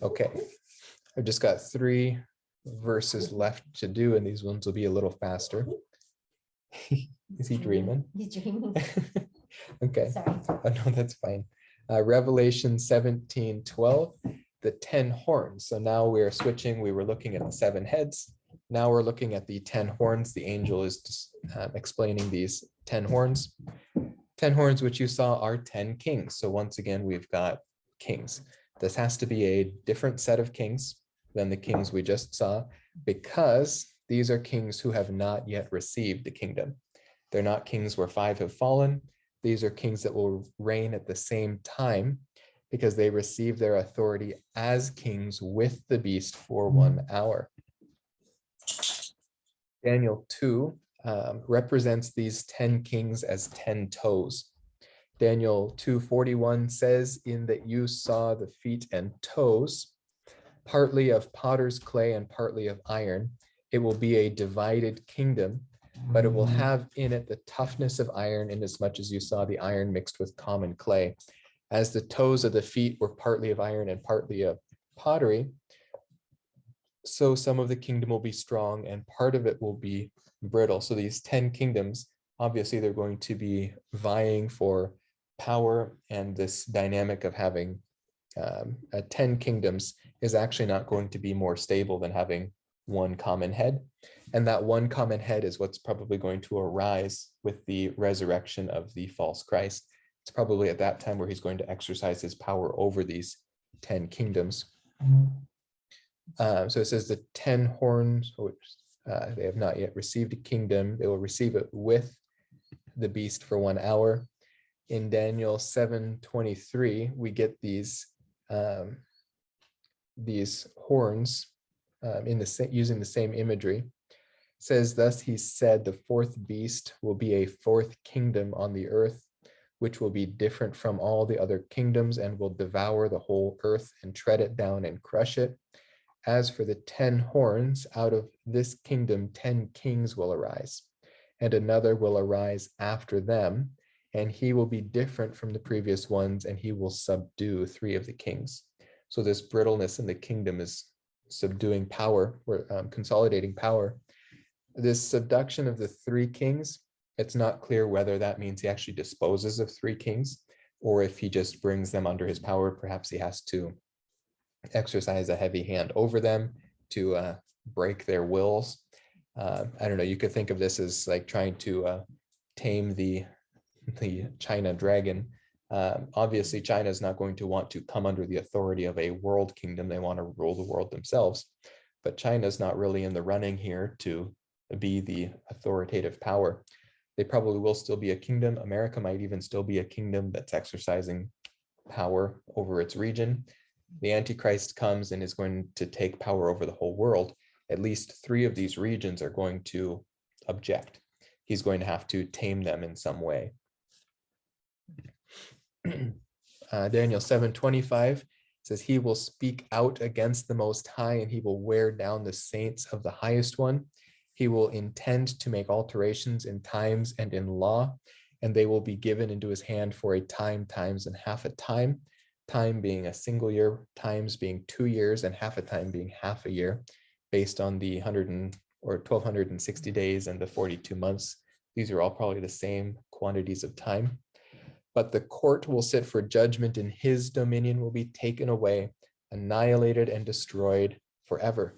Okay, I've just got 3 verses left to do, and these ones will be a little faster. Is he dreaming? He's dreaming. Okay. Sorry. Oh, no, that's fine. Revelation 17:12, the 10 horns. So now we're switching. We were looking at the 7 heads. Now we're looking at the 10 horns. The angel is just, explaining these 10 horns. 10 horns, which you saw, are 10 kings. So once again, we've got kings. This has to be a different set of kings than the kings we just saw, because these are kings who have not yet received the kingdom. They're not kings where 5 have fallen. These are kings that will reign at the same time, because they receive their authority as kings with the beast for 1 hour. Daniel 2 represents these 10 kings as 10 toes. Daniel 2:41 says, "In that you saw the feet and toes, partly of potter's clay and partly of iron. It will be a divided kingdom, but it will have in it the toughness of iron, inasmuch as you saw the iron mixed with common clay. As the toes of the feet were partly of iron and partly of pottery, so some of the kingdom will be strong and part of it will be brittle." So these 10 kingdoms, obviously they're going to be vying for power, and this dynamic of having 10 kingdoms is actually not going to be more stable than having one common head. And that one common head is what's probably going to arise with the resurrection of the false Christ. It's probably at that time where he's going to exercise his power over these 10 kingdoms. So it says the 10 horns, which they have not yet received a kingdom. They will receive it with the beast for 1 hour. In Daniel 7:23, we get these horns using the same imagery. It says, "Thus he said, the 4th beast will be a 4th kingdom on the earth, which will be different from all the other kingdoms and will devour the whole earth and tread it down and crush it. As for the 10 horns, out of this kingdom 10 kings will arise, and another will arise after them, and he will be different from the previous ones, and he will subdue 3 of the kings." So this brittleness in the kingdom is subduing power, or consolidating power. This subduction of the 3 kings, it's not clear whether that means he actually disposes of 3 kings, or if he just brings them under his power. Perhaps he has to exercise a heavy hand over them to break their wills. I don't know, you could think of this as like trying to tame the China dragon. Obviously, China is not going to want to come under the authority of a world kingdom. They want to rule the world themselves. But China is not really in the running here to be the authoritative power. They probably will still be a kingdom. America might even still be a kingdom that's exercising power over its region. The Antichrist comes and is going to take power over the whole world. At least 3 of these regions are going to object. He's going to have to tame them in some way. Daniel 7:25 says, "He will speak out against the Most High, and he will wear down the saints of the Highest One. He will intend to make alterations in times and in law, and they will be given into his hand for a time, times, and half a time." Time being a single year, times being 2 years, and half a time being half a year, based on the 1,260 days and the 42 months. These are all probably the same quantities of time. "But the court will sit for judgment, and his dominion will be taken away, annihilated, and destroyed forever."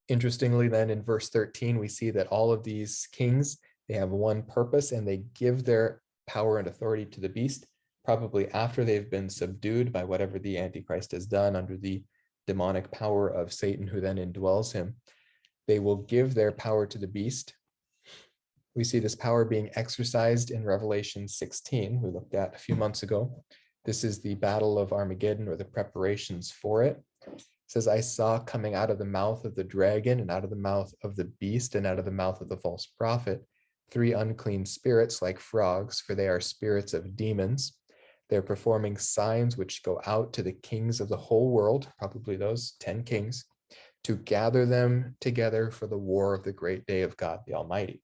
Interestingly, then in verse 13, we see that all of these kings, they have one purpose, and they give their power and authority to the beast, probably after they've been subdued by whatever the Antichrist has done under the demonic power of Satan, who then indwells him. They will give their power to the beast. We see this power being exercised in Revelation 16, we looked at a few months ago. This is the Battle of Armageddon, or the preparations for it. It says, "I saw coming out of the mouth of the dragon, and out of the mouth of the beast, and out of the mouth of the false prophet, 3 unclean spirits like frogs, for they are spirits of demons. They're performing signs which go out to the kings of the whole world," probably those 10 kings, "to gather them together for the war of the great day of God the Almighty."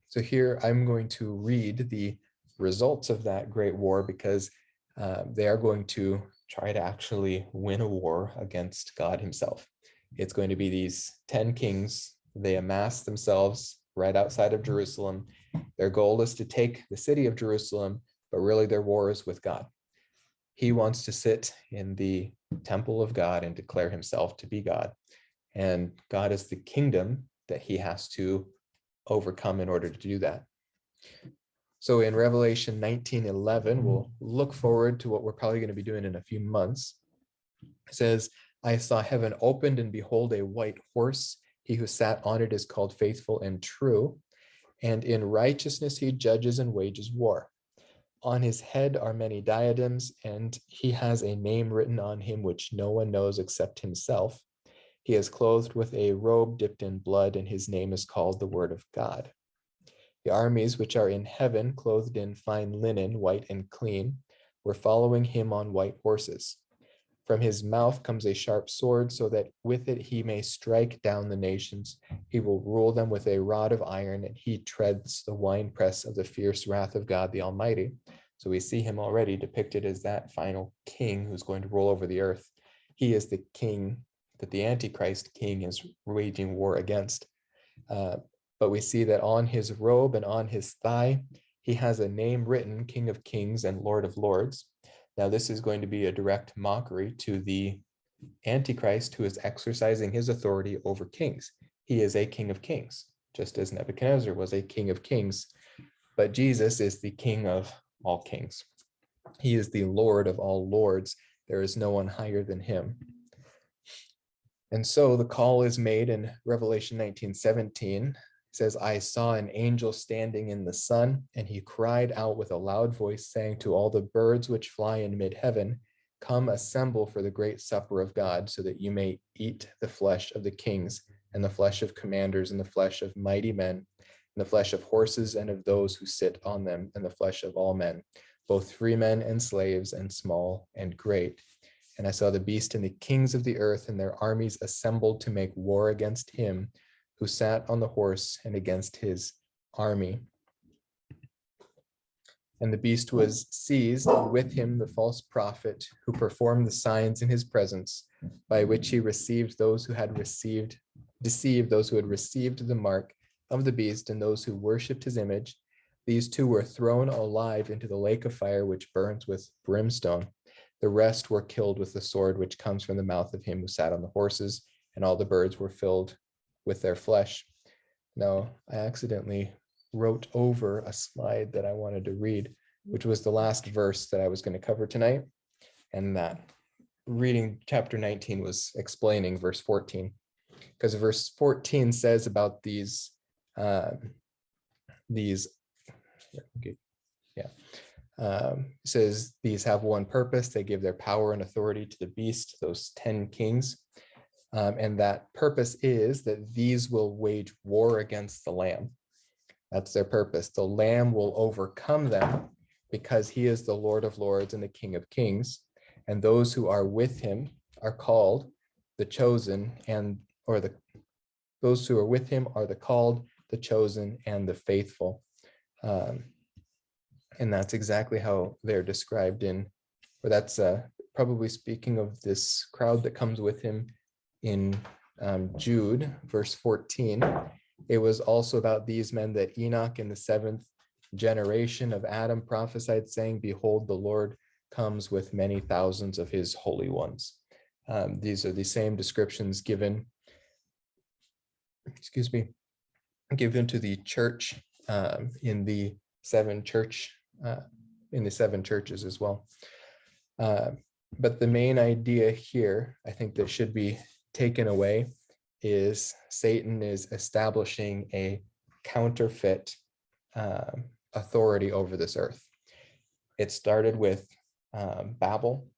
So here I'm going to read the results of that great war, because they are going to try to actually win a war against God himself. It's going to be these 10 kings. They amass themselves right outside of Jerusalem. Their goal is to take the city of Jerusalem, but really their war is with God. He wants to sit in the temple of God and declare himself to be God. And God is the kingdom that he has to overcome in order to do that. So in Revelation 19:11, we'll look forward to what we're probably going to be doing in a few months. It says, I saw heaven opened, and behold, a white horse. He who sat on it is called Faithful and True, and in righteousness he judges and wages war. On his head are many diadems, and he has a name written on him which no one knows except himself. He is clothed with a robe dipped in blood, and his name is called the Word of God. The armies which are in heaven, clothed in fine linen, white and clean, were following him on white horses. From his mouth comes a sharp sword, so that with it he may strike down the nations. He will rule them with a rod of iron, and he treads the winepress of the fierce wrath of God the Almighty. So we see him already depicted as that final king who's going to rule over the earth. He is the king that the Antichrist king is waging war against. But we see that on his robe and on his thigh, he has a name written, King of Kings and Lord of Lords. Now, this is going to be a direct mockery to the Antichrist, who is exercising his authority over kings. He is a king of kings, just as Nebuchadnezzar was a king of kings. But Jesus is the king of all kings. He is the Lord of all lords. There is no one higher than him. And so the call is made in Revelation 19:17. It says, I saw an angel standing in the sun, and he cried out with a loud voice, saying to all the birds which fly in mid-heaven, come assemble for the great supper of God, so that you may eat the flesh of the kings, and the flesh of commanders, and the flesh of mighty men, and the flesh of horses and of those who sit on them, and the flesh of all men, both free men and slaves, and small and great. And I saw the beast and the kings of the earth and their armies assembled to make war against him who sat on the horse and against his army. And the beast was seized, and with him the false prophet who performed the signs in his presence, by which he deceived those who had received the mark of the beast and those who worshipped his image. These two were thrown alive into the lake of fire, which burns with brimstone. The rest were killed with the sword which comes from the mouth of him who sat on the horses, and all the birds were filled with their flesh. Now, I accidentally wrote over a slide that I wanted to read, which was the last verse that I was going to cover tonight. And that reading chapter 19 was explaining verse 14, because verse 14 says about these says these have one purpose. They give their power and authority to the beast, those 10 kings. And that purpose is that these will wage war against the Lamb. That's their purpose. The Lamb will overcome them because he is the Lord of Lords and the King of Kings. And those who are with him are called the chosen, those who are with him are the called, the chosen, and the faithful. And that's exactly how they're described that's probably speaking of this crowd that comes with him in Jude, verse 14. It was also about these men that Enoch in the 7th generation of Adam prophesied, saying, behold, the Lord comes with many thousands of his holy ones. These are the same descriptions given to the church in the seven churches as well. But the main idea here, I think, that should be taken away is Satan is establishing a counterfeit authority over this earth. It started with Babel,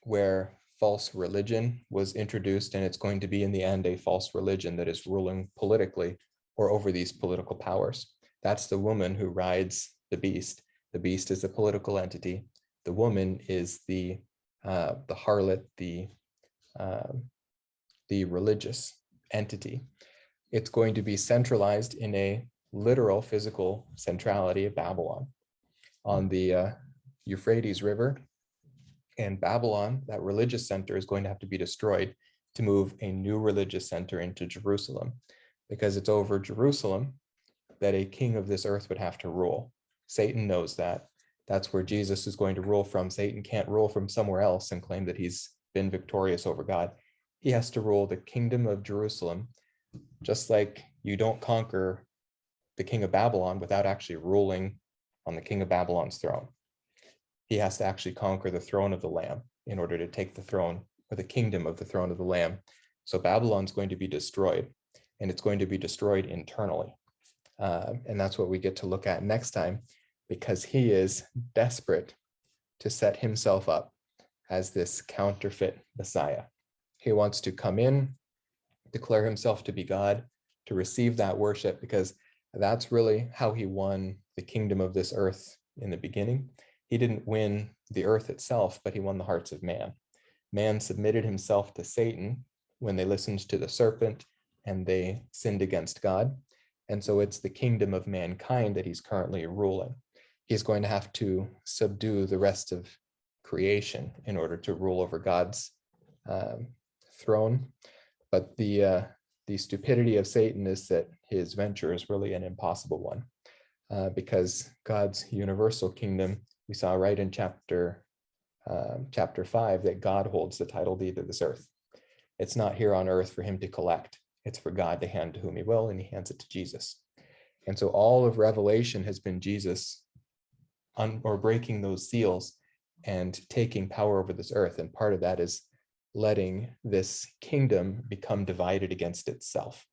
where false religion was introduced, and it's going to be in the end a false religion that is ruling politically or over these political powers. That's the woman who rides the beast. The beast is a political entity. The woman is the harlot, the religious entity. It's going to be centralized in a literal physical centrality of Babylon. on the Euphrates River. And Babylon, that religious center, is going to have to be destroyed to move a new religious center into Jerusalem, because it's over Jerusalem that a king of this earth would have to rule. Satan knows that. That's where Jesus is going to rule from. Satan can't rule from somewhere else and claim that he's been victorious over God. He has to rule the kingdom of Jerusalem, just like you don't conquer the king of Babylon without actually ruling on the king of Babylon's throne. He has to actually conquer the throne of the Lamb in order to take the throne, or the kingdom of the throne of the Lamb. So Babylon's going to be destroyed, and it's going to be destroyed internally. And that's what we get to look at next time, because he is desperate to set himself up as this counterfeit Messiah. He wants to come in, declare himself to be God, to receive that worship, because that's really how he won the kingdom of this earth in the beginning. He didn't win the earth itself, but he won the hearts of man. Man submitted himself to Satan when they listened to the serpent and they sinned against God. And so it's the kingdom of mankind that he's currently ruling. He's going to have to subdue the rest of creation in order to rule over God's throne. But the stupidity of Satan is that his venture is really an impossible one, because God's universal kingdom, we saw right in chapter 5, that God holds the title deed of this earth. It's not here on earth for him to collect. It's for God to hand to whom he will, and he hands it to Jesus. And so all of Revelation has been Jesus breaking those seals and taking power over this earth. And part of that is letting this kingdom become divided against itself.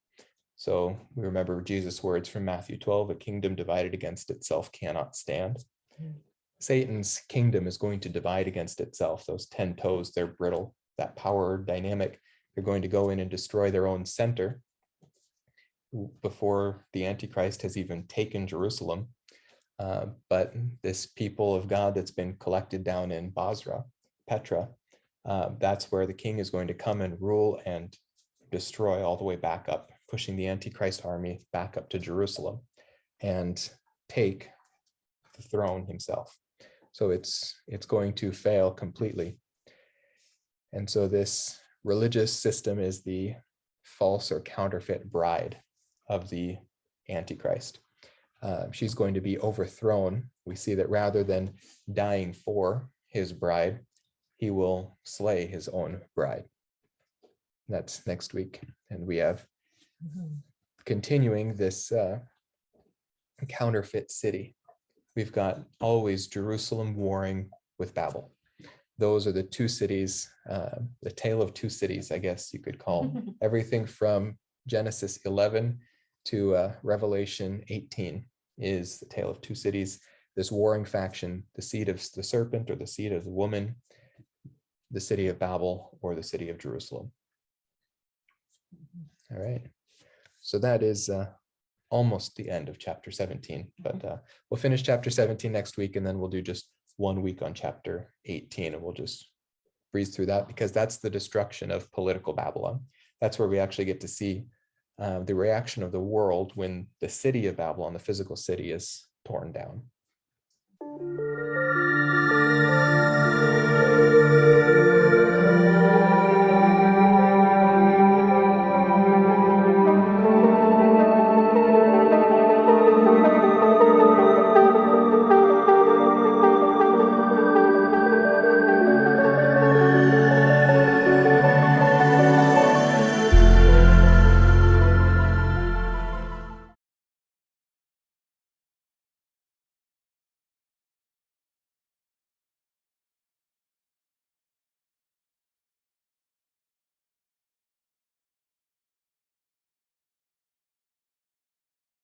So we remember Jesus' words from Matthew 12, a kingdom divided against itself cannot stand. Satan's kingdom is going to divide against itself. Those 10 toes, they're brittle. That power dynamic, they're going to go in and destroy their own center before the Antichrist has even taken Jerusalem. But this people of God that's been collected down in Basra, Petra, that's where the king is going to come and rule and destroy all the way back up, pushing the Antichrist army back up to Jerusalem and take the throne himself. So it's going to fail completely. And so this religious system is the false or counterfeit bride of the Antichrist. She's going to be overthrown. We see that rather than dying for his bride, he will slay his own bride. That's next week. And we have continuing this counterfeit city. We've got always Jerusalem warring with Babel. Those are the two cities, the tale of two cities, I guess you could call everything from Genesis 11 to Revelation 18 is the tale of two cities. This warring faction, the seed of the serpent or the seed of the woman, the city of Babel or the city of Jerusalem. All right. So that is almost the end of chapter 17, but we'll finish chapter 17 next week, and then we'll do just 1 week on chapter 18, and we'll just breeze through that, because that's the destruction of political Babylon. That's where we actually get to see the reaction of the world when the city of Babylon, the physical city, is torn down.